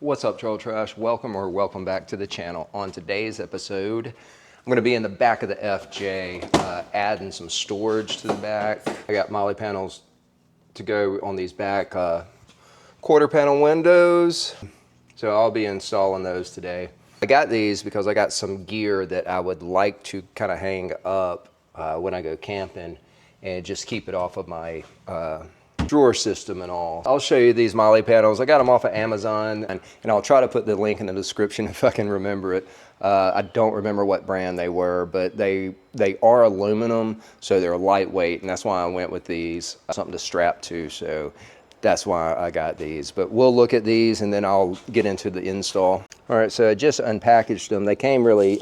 What's up, Trail Trash? Welcome back to the channel. On today's episode, I'm going to be in the back of the FJ, adding some storage to the back. I got MOLLE panels to go on these back quarter panel windows, so I'll be installing those today. I got these because I got some gear that I would like to kind of hang up when I go camping and just keep it off of my drawer system and all. I'll show you these MOLLE panels. I got them off of Amazon, and I'll try to put the link in the description if I can remember it. I don't remember what brand they were, but they are aluminum, so they're lightweight, and that's why I went with these. Something to strap to, so that's why I got these. But we'll look at these and then I'll get into the install. All right, so I just unpackaged them. They came really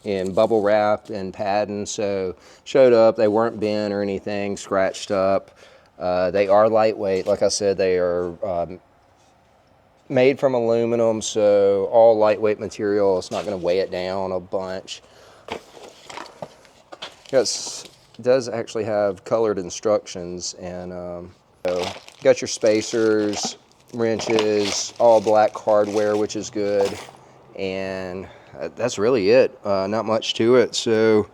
in bubble wrap and padding, so showed up. They weren't bent or anything, scratched up. They are lightweight. Like I said, they are made from aluminum, so all lightweight material. It's not going to weigh it down a bunch. It does actually have colored instructions, and so you got your spacers, wrenches, all black hardware, which is good, and that's really it. Not much to it. So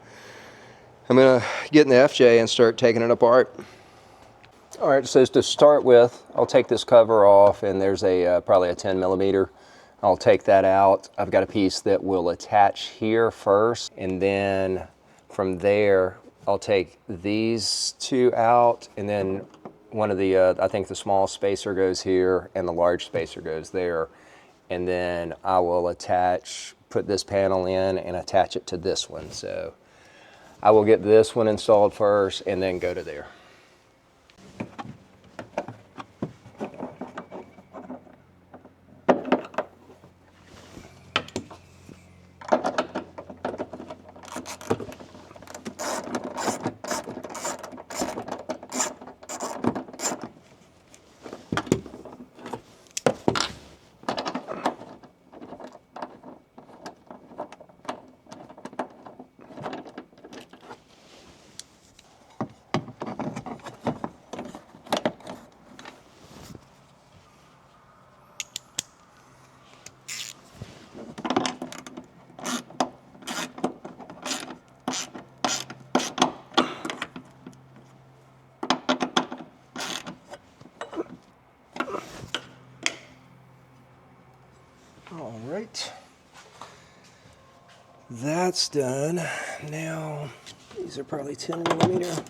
I'm gonna get in the FJ and start taking it apart. All right, so to start with, I'll take this cover off, and there's probably a 10 millimeter. I'll take that out. I've got a piece that will attach here first, and then from there, I'll take these two out, and then one of the, I think the small spacer goes here, and the large spacer goes there. And then I will put this panel in and attach it to this one. So I will get this one installed first, and then go to there. All right, that's done. Now, these are probably 10 millimeter.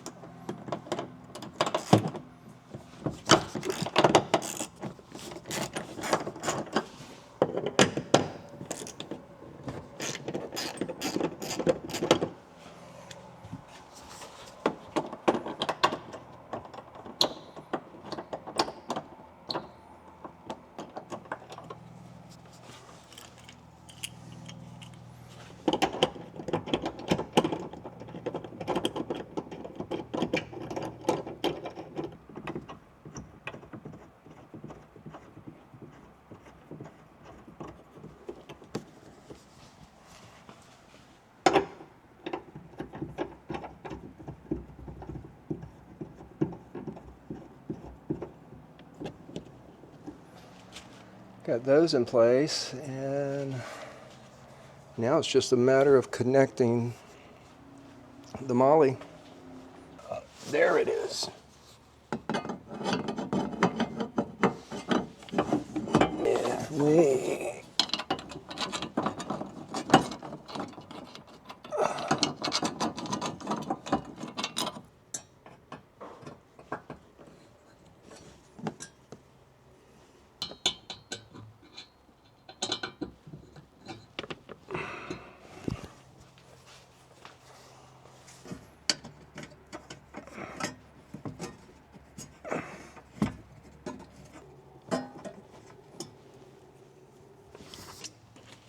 Got those in place, and now it's just a matter of connecting the MOLLE. There it is. Yeah,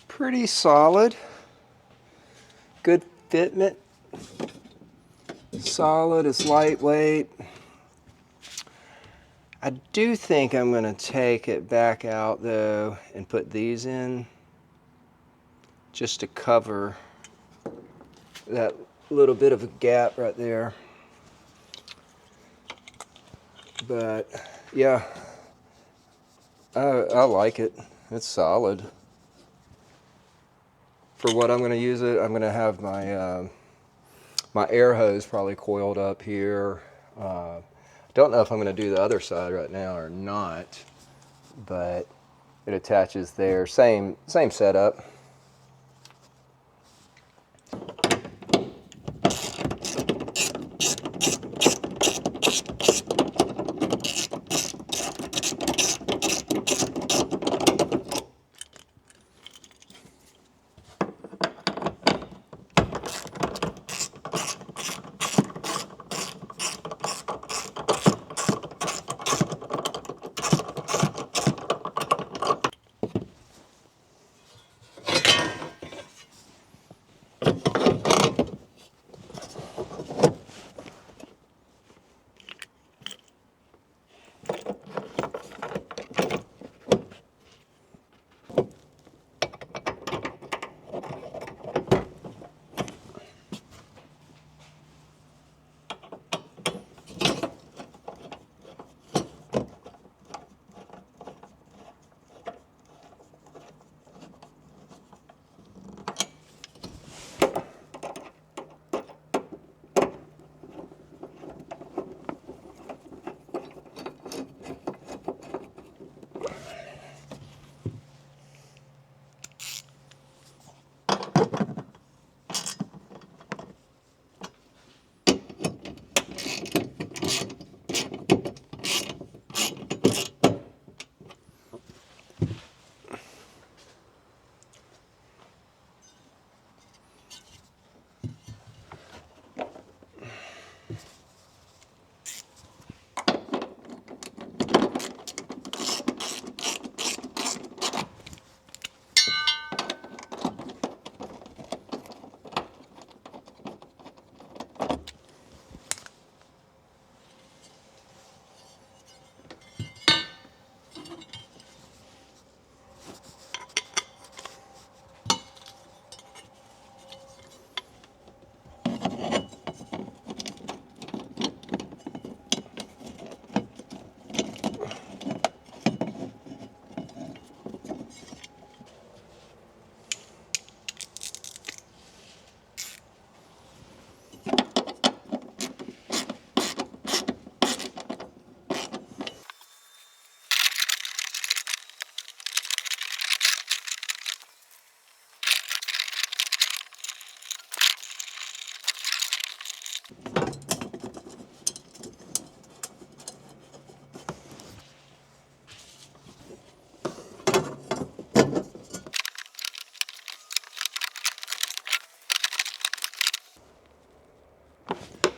pretty solid. Good fitment. Solid, it's lightweight. I do think I'm going to take it back out though and put these in just to cover that little bit of a gap right there. But yeah, I like it. It's solid. For what I'm going to use it, I'm going to have my my air hose probably coiled up here. Don't know if I'm going to do the other side right now or not, but it attaches there. Same setup.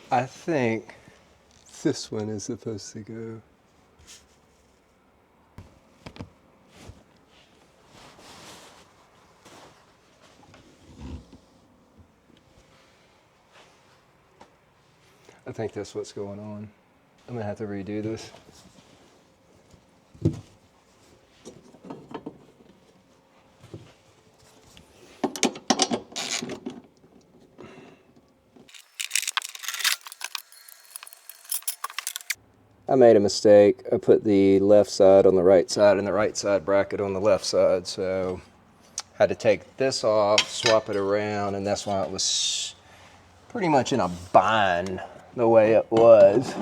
I think this one is supposed to go. I think that's what's going on. I'm gonna have to redo this. I made a mistake. I put the left side on the right side and the right side bracket on the left side, so I had to take this off, swap it around, and that's why it was pretty much in a bind the way it was.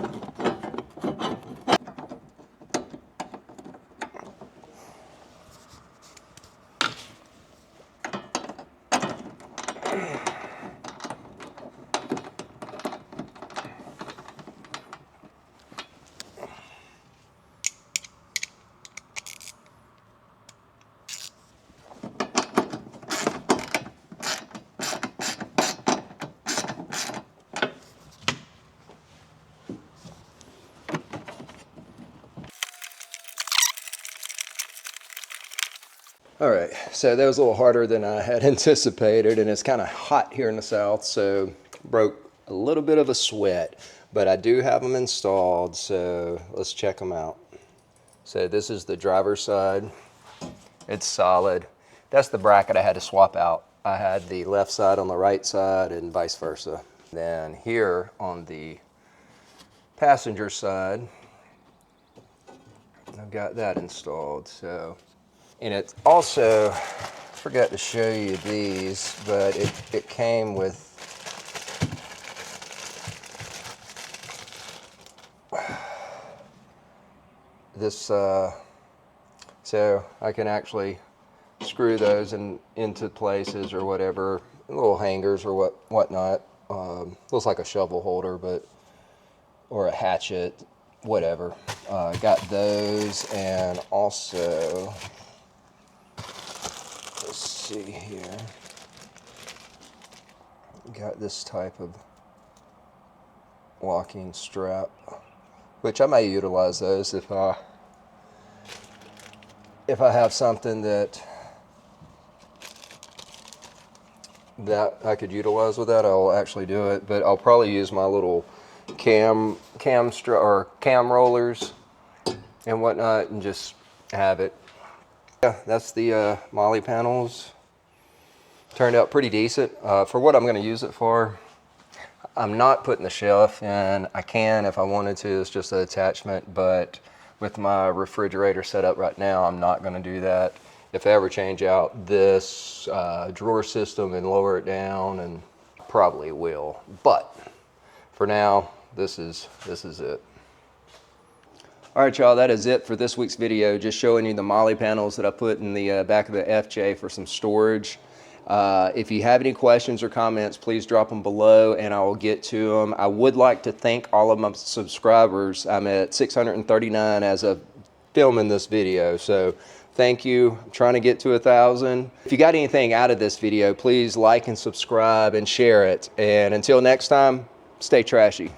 All right, so that was a little harder than I had anticipated, and it's kind of hot here in the south, so broke a little bit of a sweat, but I do have them installed, so let's check them out. So this is the driver's side. It's solid. That's the bracket I had to swap out. I had the left side on the right side and vice versa. Then here on the passenger side, I've got that installed, so And it also, I forgot to show you these, but it came with this, so I can actually screw those into places or whatever, little hangers or whatnot. Looks like a shovel holder, but, or a hatchet, whatever. Got those, and also, let's see here, got this type of locking strap, which I may utilize those if I have something that I could utilize with that. I'll actually do it, but I'll probably use my little cam rollers and whatnot and just have it. Yeah, that's the MOLLE panels. Turned out pretty decent for what I'm going to use it for. I'm not putting the shelf in. I can if I wanted to. It's just an attachment, but with my refrigerator set up right now, I'm not going to do that. If I ever change out this drawer system and lower it down, and probably will. But for now, this is it. All right, y'all, that is it for this week's video. Just showing you the MOLLE panels that I put in the back of the FJ for some storage. If you have any questions or comments, please drop them below and I will get to them. I would like to thank all of my subscribers. I'm at 639 as of filming this video, so thank you. I'm trying to get to 1,000. If you got anything out of this video, please like and subscribe and share it. And until next time, stay trashy.